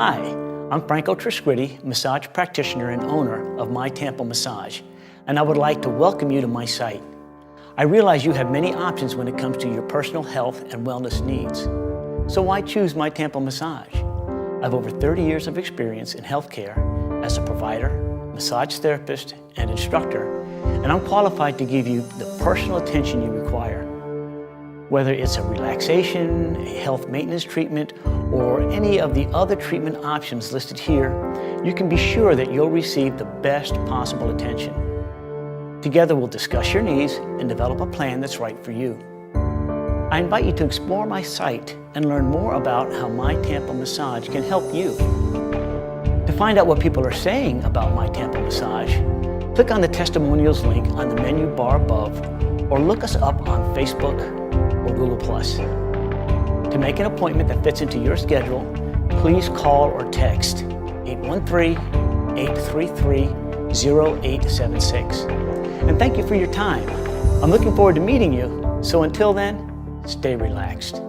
Hi, I'm Franco Trisquitti, massage practitioner and owner of My Tampa Massage, and I would like to welcome you to my site. I realize you have many options when it comes to your personal health and wellness needs. So why choose My Tampa Massage? I have over 30 years of experience in healthcare as a provider, massage therapist, and instructor, and I'm qualified to give you the personal attention you require. Whether it's a relaxation, a health maintenance treatment, or any of the other treatment options listed here, you can be sure that you'll receive the best possible attention. Together we'll discuss your needs and develop a plan that's right for you. I invite you to explore my site and learn more about how My Tampa Massage can help you. To find out what people are saying about My Tampa Massage, click on the testimonials link on the menu bar above, or look us up on Facebook or Google+. To make an appointment that fits into your schedule, please call or text 813-833-0876. And thank you for your time. I'm looking forward to meeting you, so until then, stay relaxed.